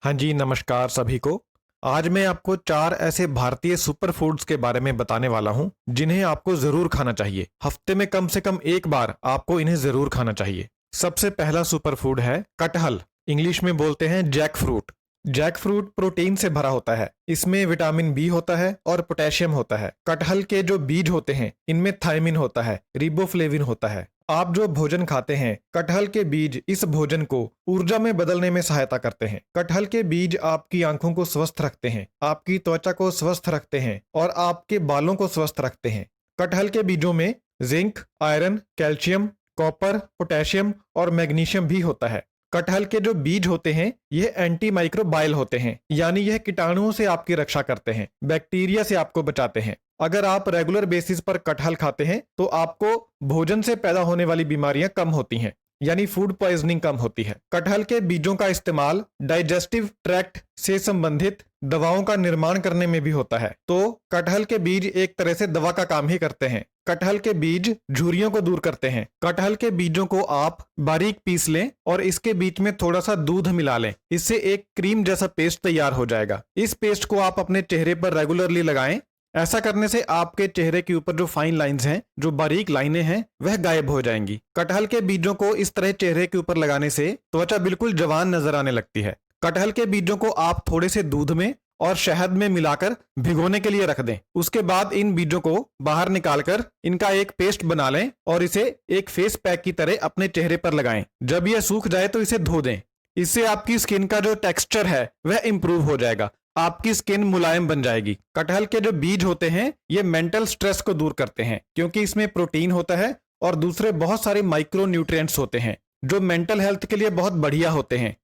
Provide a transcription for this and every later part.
हाँ जी, नमस्कार सभी को। आज मैं आपको 4 ऐसे भारतीय सुपर फूड्स के बारे में बताने वाला हूँ, जिन्हें आपको ज़रूर खाना चाहिए। हफ्ते में कम से कम एक बार आपको इन्हें ज़रूर खाना चाहिए। सबसे पहला सुपर फूड है कटहल। इंग्लिश में बोलते हैं jackfruit. Jackfruit protein से भरा होता है। इसमें विटामिन बी होता है और पोटेशियम होता है। कटहल के जो बीज होते हैं, इनमें थायमिन होता है, रिबोफ्लेविन होता है। आप जो भोजन खाते हैं, कटहल के बीज इस भोजन को ऊर्जा में बदलने में सहायता करते हैं। कटहल के बीज आपकी आंखों को स्वस्थ रखते हैं, आपकी त्वचा को स्वस्थ रखते हैं और आपके बालों को स्वस्थ रखते हैं। कटहल के बीजों में zinc, iron, calcium, copper, potassium और मैग्नीशियम भी होता है। कटहल के जो बीज होते हैं, यह एंटी माइक्रोबायल होते हैं, यानी यह कीटाणुओं से आपकी रक्षा करते हैं, बैक्टीरिया से आपको बचाते हैं। अगर आप रेगुलर बेसिस पर कटहल खाते हैं तो आपको भोजन से पैदा होने वाली बीमारियां कम होती हैं, यानी फूड पॉइजनिंग कम होती है। कटहल के बीजों का इस्तेमाल डाइजेस्टिव ट्रैक्ट से संबंधित दवाओं का निर्माण करने में भी होता है। तो कटहल के बीज एक तरह से दवा का काम ही करते हैं। कटहल के बीज झुर्रियों को दूर करते हैं। कटहल के बीजों को आप बारीक पीस लें और इसके बीच में थोड़ा सा दूध मिला लें। इससे एक क्रीम जैसा पेस्ट तैयार हो जाएगा। इस पेस्ट को आप अपने चेहरे पर रेगुलरली लगाएं। ऐसा करने से आपके चेहरे के ऊपर जो फाइन लाइंस हैं, जो बारीक लाइनें हैं, वह गायब हो जाएंगी। कटहल के बीजों को इस तरह चेहरे के ऊपर लगाने से त्वचा बिल्कुल जवान नजर आने लगती है। कटहल के बीजों को आप थोड़े से दूध में और शहद में मिलाकर भिगोने के लिए रख दें। उसके बाद इन बीजों को बाहर निकालकर इनका एक पेस्ट बना लें और इसे एक फेस पैक की तरह अपने चेहरे पर लगाएं। जब यह सूख जाए तो इसे धो दें। इससे आपकी स्किन का जो टेक्सचर है वह इंप्रूव हो जाएगा। आपकी स्किन मुलायम बन जाएगी। कटहल के जो बीज होते हैं, ये मेंटल स्ट्रेस को दूर करते हैं, क्योंकि इसमें प्रोटीन होता है और दूसरे बहुत सारे माइक्रो न्यूट्रिएंट्स होते हैं जो मेंटल हेल्थ के लिए बहुत बढ़िया होते हैं।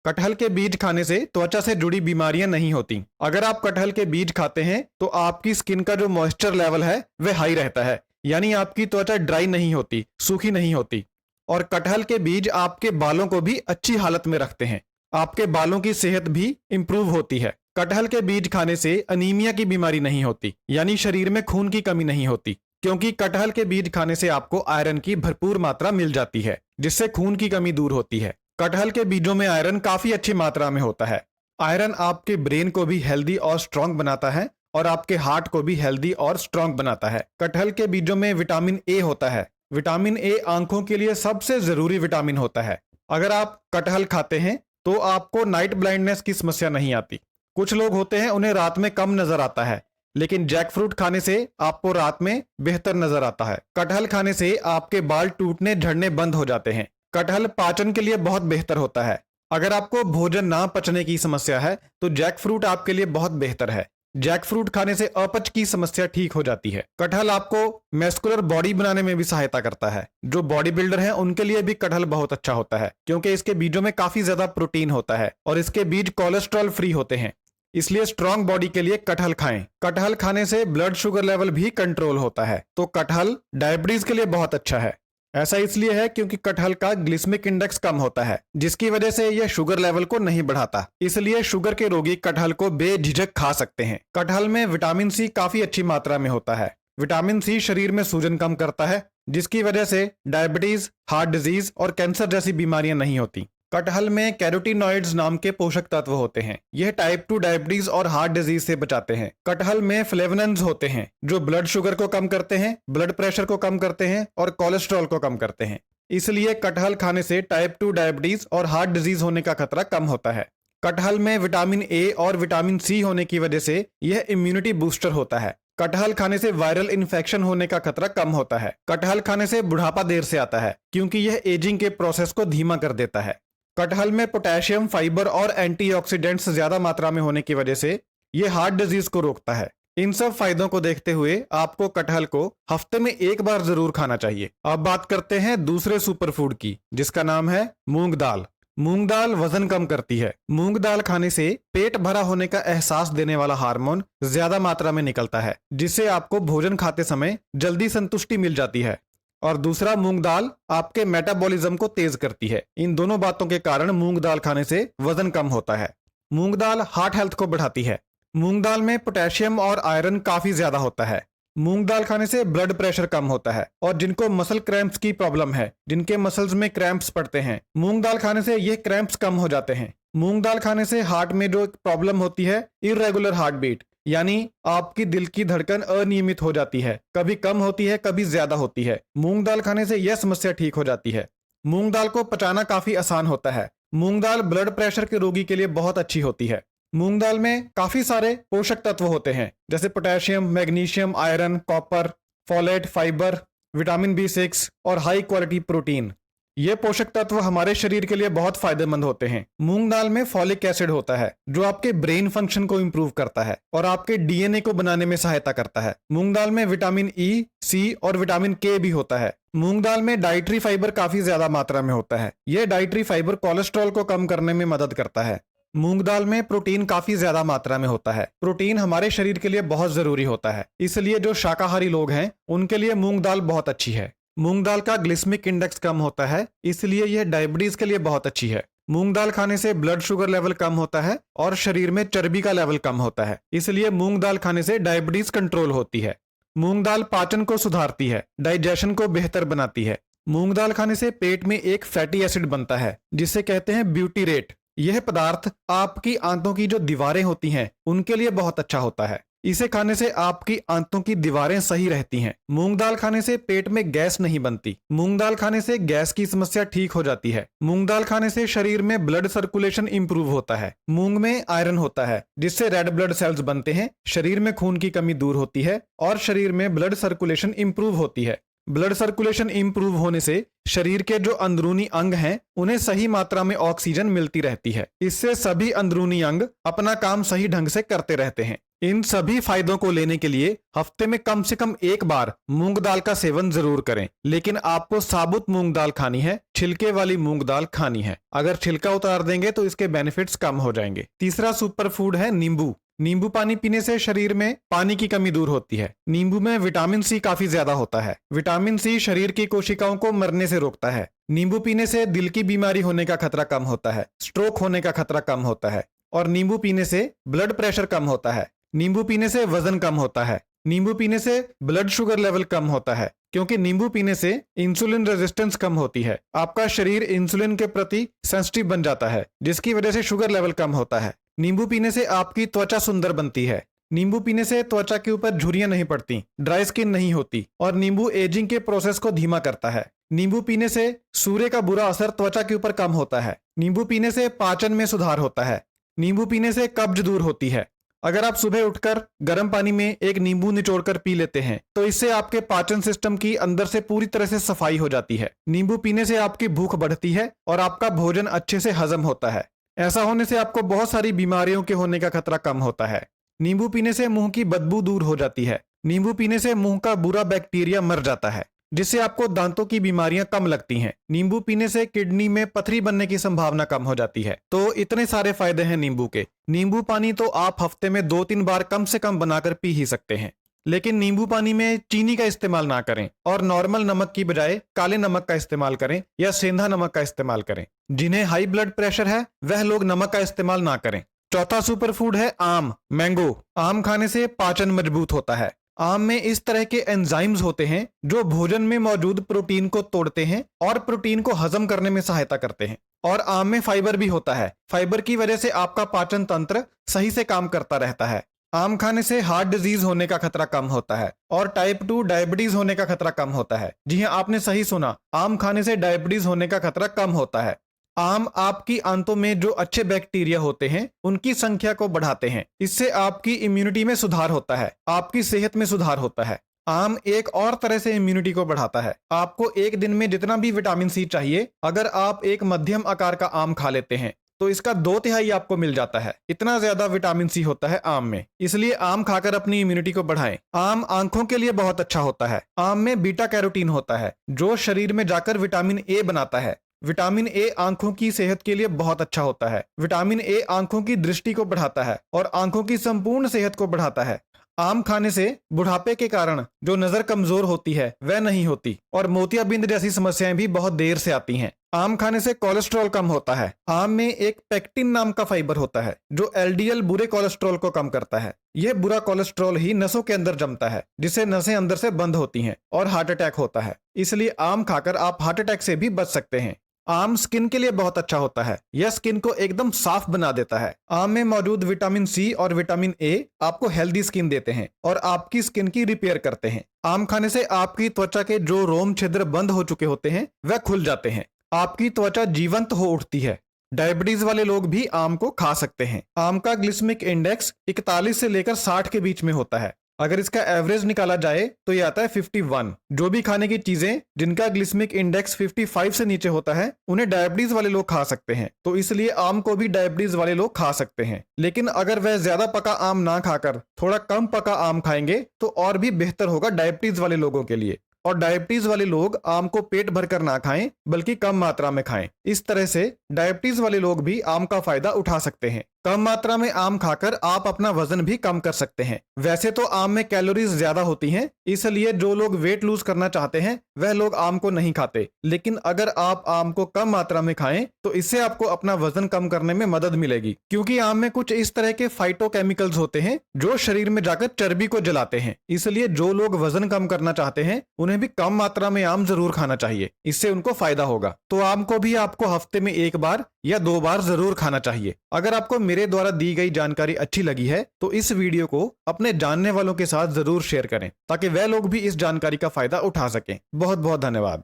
कटहल के बीज खाने से त्वचा से जुड़ी बीमारियां नहीं होती। अगर आप कटहल के बीज खाते हैं तो आपकी स्किन का जो मॉइस्चर लेवल है वह हाई रहता है, यानी आपकी त्वचा ड्राई नहीं होती, सूखी नहीं होती। और कटहल के बीज आपके बालों को भी अच्छी हालत में रखते हैं। आपके बालों की सेहत भी इंप्रूव होती है। कटहल के बीज खाने से अनीमिया की बीमारी नहीं होती, यानी शरीर में खून की कमी नहीं होती, क्योंकि कटहल के बीज खाने से आपको आयरन की भरपूर मात्रा मिल जाती है, जिससे खून की कमी दूर होती है। कटहल के बीजों में आयरन काफी अच्छी मात्रा में होता है। आयरन आपके ब्रेन को भी हेल्दी और स्ट्रांग बनाता है और आपके हार्ट को भी हेल्दी और स्ट्रांग बनाता है। कटहल के बीजों में विटामिन ए होता है। विटामिन ए आंखों के लिए सबसे जरूरी विटामिन होता है। अगर आप कटहल खाते हैं तो आपको नाइट ब्लाइंडनेस की समस्या नहीं आती। कुछ लोग होते हैं उन्हें रात में कम नजर आता है, लेकिन जैक फ्रूट खाने से आपको रात में बेहतर नजर आता है। कटहल खाने से आपके बाल टूटने झड़ने बंद हो जाते हैं। कटहल पाचन के लिए बहुत बेहतर होता है। अगर आपको भोजन ना पचने की समस्या है तो जैक फ्रूट आपके लिए बहुत बेहतर है। जैक फ्रूट खाने से अपच की समस्या ठीक हो जाती है। कटहल आपको मस्कुलर बॉडी बनाने में भी सहायता करता है। जो बॉडी बिल्डर हैं उनके लिए भी कटहल बहुत अच्छा होता है, क्योंकि इसके बीजों में काफी ज्यादा प्रोटीन होता है और इसके बीज कोलेस्ट्रॉल फ्री होते हैं। इसलिए स्ट्रांग बॉडी के लिए कटहल खाएं। कटहल खाने से ब्लड शुगर लेवल भी कंट्रोल होता है। तो कटहल डायबिटीज के लिए बहुत अच्छा है। ऐसा इसलिए है क्योंकि कटहल का ग्लिसमिक इंडेक्स कम होता है, जिसकी वजह से यह शुगर लेवल को नहीं बढ़ाता। इसलिए शुगर के रोगी कटहल को बेझिझक खा सकते हैं। कटहल में विटामिन सी काफी अच्छी मात्रा में होता है। विटामिन सी शरीर में सूजन कम करता है, जिसकी वजह से डायबिटीज, हार्ट डिजीज और कैंसर जैसी बीमारियां नहीं होती। कटहल में कैरोटीनॉइड्स नाम के पोषक तत्व होते हैं। यह टाइप 2 डायबिटीज और हार्ट डिजीज से बचाते हैं। कटहल में फ्लेवोनोइड्स होते हैं जो ब्लड शुगर को कम करते हैं, ब्लड प्रेशर को कम करते हैं और कोलेस्ट्रॉल को कम करते हैं। इसलिए कटहल खाने से टाइप 2 डायबिटीज और हार्ट डिजीज होने का खतरा कम होता है। कटहल में विटामिन ए और विटामिन सी होने की वजह से यह इम्यूनिटी बूस्टर होता है। कटहल खाने से वायरल इन्फेक्शन होने का खतरा कम होता है। कटहल खाने से बुढ़ापा देर से आता है, क्योंकि यह एजिंग के प्रोसेस को धीमा कर देता है। कटहल में पोटेशियम, फाइबर और एंटीऑक्सीडेंट्स ज्यादा मात्रा में होने की वजह से यह हार्ट डिजीज को रोकता है। इन सब फायदों को देखते हुए आपको कटहल को हफ्ते में एक बार जरूर खाना चाहिए। अब बात करते हैं दूसरे सुपर फूड की, जिसका नाम है मूंग दाल। मूंग दाल वजन कम करती है। मूंग दाल खाने से पेट भरा होने का एहसास देने वाला हार्मोन ज्यादा मात्रा में निकलता है, जिससे आपको भोजन खाते समय जल्दी संतुष्टि मिल जाती है। और दूसरा, मूंग दाल आपके मेटाबॉलिज्म को तेज करती है। इन दोनों बातों के कारण मूंग दाल खाने से वजन कम होता है। मूंग दाल हार्ट हेल्थ को बढ़ाती है। मूंग दाल में पोटेशियम और आयरन काफी ज्यादा होता है। मूंग दाल खाने से ब्लड प्रेशर कम होता है। और जिनको मसल क्रैम्प्स की प्रॉब्लम है, जिनके मसल्स में क्रैम्प्स पड़ते हैं, मूंग दाल खाने से ये क्रैम्प्स कम हो जाते हैं। मूंग दाल खाने से हार्ट में जो प्रॉब्लम होती है, इरेगुलर हार्ट बीट, यानी आपकी दिल की धड़कन अनियमित हो जाती है, कभी कम होती है कभी ज्यादा होती है, मूंग दाल खाने से यह समस्या ठीक हो जाती है। मूंग दाल को पचाना काफी आसान होता है। मूंग दाल ब्लड प्रेशर के रोगी के लिए बहुत अच्छी होती है। मूंग दाल में काफी सारे पोषक तत्व होते हैं, जैसे potassium, magnesium, iron, copper, folate, fibre, vitamin B6 और हाई क्वालिटी प्रोटीन। ये पोषक तत्व हमारे शरीर के लिए बहुत फायदेमंद होते हैं। मूंग दाल में फॉलिक एसिड होता है जो आपके ब्रेन फंक्शन को इंप्रूव करता है और आपके DNA को बनाने में सहायता करता है। मूंग दाल में विटामिन E, C और विटामिन K भी होता है। मूंग दाल में डाइटरी फाइबर काफी ज्यादा मात्रा में होता है। यह डाइटरी फाइबर कोलेस्ट्रॉल को कम करने में मदद करता है। मूंग दाल में प्रोटीन काफी ज्यादा मात्रा में होता है। प्रोटीन हमारे शरीर के लिए बहुत जरूरी होता है, इसलिए जो शाकाहारी लोग हैं उनके लिए मूंग दाल बहुत अच्छी है। मूंग दाल का ग्लिसेमिक इंडेक्स कम होता है, इसलिए यह डायबिटीज के लिए बहुत अच्छी है। मूंग दाल खाने से ब्लड शुगर लेवल कम होता है और शरीर में चर्बी का लेवल कम होता है, इसलिए मूंग दाल खाने से डायबिटीज कंट्रोल होती है। मूंग दाल पाचन को सुधारती है, डाइजेशन को बेहतर बनाती है। मूंग दाल खाने से पेट में एक फैटी एसिड बनता है जिसे कहते हैं ब्यूटीरेट। यह पदार्थ आपकी आंतों की जो दीवारें होती हैं उनके लिए बहुत अच्छा होता है। इसे खाने से आपकी आंतों की दीवारें सही रहती हैं। मूंग दाल खाने से पेट में गैस नहीं बनती। मूंग दाल खाने से गैस की समस्या ठीक हो जाती है। मूंग दाल खाने से शरीर में ब्लड सर्कुलेशन इंप्रूव होता है। मूंग में आयरन होता है जिससे रेड ब्लड सेल्स बनते हैं, शरीर में खून की कमी दूर होती है और शरीर में ब्लड सर्कुलेशन इंप्रूव होती है। ब्लड सर्कुलेशन इंप्रूव होने से शरीर के जो अंदरूनी अंग हैं उन्हें सही मात्रा में ऑक्सीजन मिलती रहती है। इससे सभी अंदरूनी अंग अपना काम सही ढंग से करते रहते हैं। इन सभी फायदों को लेने के लिए हफ्ते में कम से कम एक बार मूंग दाल का सेवन जरूर करें, लेकिन आपको साबुत मूंग दाल खानी है, छिलके वाली मूंग दाल खानी है। अगर छिलका उतार देंगे तो इसके बेनिफिट्स कम हो जाएंगे। तीसरा सुपर फूड है नींबू। नींबू पानी पीने से शरीर में पानी की कमी दूर होती है। नींबू में विटामिन C काफी ज्यादा होता है। विटामिन C शरीर की कोशिकाओं को मरने से रोकता है। नींबू पीने से दिल की बीमारी होने का खतरा कम होता है, स्ट्रोक होने का खतरा कम होता है और नींबू पीने से ब्लड प्रेशर कम होता है। नींबू पीने से वजन कम होता है। नींबू पीने से ब्लड शुगर लेवल कम होता है, क्योंकि नींबू पीने से इंसुलिन रेजिस्टेंस कम होती है। आपका शरीर इंसुलिन के प्रति सेंसिटिव बन जाता है, जिसकी वजह से शुगर लेवल कम होता है। नींबू पीने से आपकी त्वचा सुंदर बनती है। नींबू पीने से त्वचा के ऊपर झुर्रियां नहीं पड़ती, ड्राई स्किन नहीं होती और नींबू एजिंग के प्रोसेस को धीमा करता है। नींबू पीने से सूर्य का बुरा असर त्वचा के ऊपर कम होता है। नींबू पीने से पाचन में सुधार होता है। नींबू पीने से कब्ज दूर होती है। अगर आप सुबह उठकर गर्म पानी में एक नींबू निचोड़कर पी लेते हैं तो इससे आपके पाचन सिस्टम की अंदर से पूरी तरह से सफाई हो जाती है। नींबू पीने से आपकी भूख बढ़ती है और आपका भोजन अच्छे से हजम होता है। ऐसा होने से आपको बहुत सारी बीमारियों के होने का खतरा कम होता है। नींबू पीने से मुंह की बदबू दूर हो जाती है। नींबू पीने से मुंह का बुरा बैक्टीरिया मर जाता है, जिससे आपको दांतों की बीमारियां कम लगती हैं। नींबू पीने से किडनी में पथरी बनने की संभावना कम हो जाती है। तो इतने सारे फायदे हैं नींबू के। नींबू पानी तो आप हफ्ते में 2-3 बार कम से कम बनाकर पी ही सकते हैं, लेकिन नींबू पानी में चीनी का इस्तेमाल ना करें और नॉर्मल नमक की बजाय काले नमक का इस्तेमाल करें या सेंधा नमक का इस्तेमाल करें। जिन्हें हाई ब्लड प्रेशर है वह लोग नमक का इस्तेमाल ना करें। चौथा सुपर फूड है आम, मैंगो। आम खाने से पाचन मजबूत होता है। आम में इस तरह के एंजाइम्स होते हैं जो भोजन में मौजूद प्रोटीन को तोड़ते हैं और प्रोटीन को हजम करने में सहायता करते हैं। और आम में फाइबर भी होता है। फाइबर की वजह से आपका पाचन तंत्र सही से काम करता रहता है। आम खाने से हार्ट डिजीज होने का खतरा कम होता है और टाइप 2 डायबिटीज होने का खतरा कम होता है। जी हाँ, आपने सही सुना, आम खाने से डायबिटीज होने का खतरा कम होता है। आम आपकी आंतों में जो अच्छे बैक्टीरिया होते हैं उनकी संख्या को बढ़ाते हैं। इससे आपकी इम्यूनिटी में सुधार होता है, आपकी सेहत में सुधार होता है। आम एक और तरह से इम्यूनिटी को बढ़ाता है। आपको एक दिन में जितना भी विटामिन C चाहिए, अगर आप एक मध्यम आकार का आम खा लेते हैं तो इसका 2/3 आपको मिल जाता है। इतना ज्यादा विटामिन C होता है आम में। इसलिए आम खाकर अपनी इम्यूनिटी को बढ़ाएं। आम आंखों के लिए बहुत अच्छा होता है। आम में बीटा कैरोटीन होता है जो शरीर में जाकर विटामिन A बनाता है। विटामिन A आंखों की सेहत के लिए बहुत अच्छा होता है। विटामिन A आंखों की दृष्टि को बढ़ाता है और आंखों की संपूर्ण सेहत को बढ़ाता है। आम खाने से बुढ़ापे के कारण जो नजर कमजोर होती है वह नहीं होती और मोतियाबिंद जैसी समस्याएं भी बहुत देर से आती हैं। आम खाने से कोलेस्ट्रॉल कम होता है। आम में एक पेक्टिन नाम का फाइबर होता है जो LDL बुरे कोलेस्ट्रॉल को कम करता है। यह बुरा कोलेस्ट्रॉल ही नसों के अंदर जमता है, जिससे नसें अंदर से बंद होती हैं और हार्ट अटैक होता है। इसलिए आम खाकर आप हार्ट अटैक से भी बच सकते हैं। आम स्किन के लिए बहुत अच्छा होता है। यह स्किन को एकदम साफ बना देता है। आम में मौजूद विटामिन सी और विटामिन ए आपको हेल्दी स्किन देते हैं और आपकी स्किन की रिपेयर करते हैं। आम खाने से आपकी त्वचा के जो रोम छिद्र बंद हो चुके होते हैं वह खुल जाते हैं। आपकी त्वचा जीवंत हो उठती है। डायबिटीज वाले लोग भी आम को खा सकते हैं। आम का ग्लिसेमिक इंडेक्स 41 से लेकर 60 के बीच में होता है। अगर इसका एवरेज निकाला जाए तो यह आता है 51। जो भी खाने की चीजें जिनका ग्लिसेमिक इंडेक्स 55 से नीचे होता है उन्हें डायबिटीज वाले लोग खा सकते हैं, तो इसलिए आम को भी डायबिटीज वाले लोग खा सकते हैं। लेकिन अगर वह ज्यादा पका आम ना खाकर थोड़ा कम पका आम खाएंगे तो और भी बेहतर होगा डायबिटीज वाले लोगों के लिए। और डायबिटीज वाले लोग आम को पेट भरकर ना खाएं बल्कि कम मात्रा में खाएं। इस तरह से डायबिटीज वाले लोग भी आम का फायदा उठा सकते हैं। कम मात्रा में आम खाकर आप अपना वजन भी कम कर सकते हैं। वैसे तो आम में कैलोरीज ज्यादा होती हैं, इसलिए जो लोग वेट लूज करना चाहते हैं वह लोग आम को नहीं खाते। लेकिन अगर आप आम को कम मात्रा में खाएं तो इससे आपको अपना वजन कम करने में मदद मिलेगी, क्योंकि आम में कुछ इस तरह के फाइटोकेमिकल्स होते हैं जो शरीर में जाकर चर्बी को जलाते हैं। इसलिए जो लोग वजन कम करना चाहते हैं उन्हें भी कम मात्रा में आम जरूर खाना चाहिए, इससे उनको फायदा होगा। तो आम को भी आपको हफ्ते में 1 बार या 2 बार जरूर खाना चाहिए। अगर आपको मेरे द्वारा दी गई जानकारी अच्छी लगी है तो इस वीडियो को अपने जानने वालों के साथ जरूर शेयर करें ताकि वह लोग भी इस जानकारी का फायदा उठा सकें। बहुत बहुत धन्यवाद।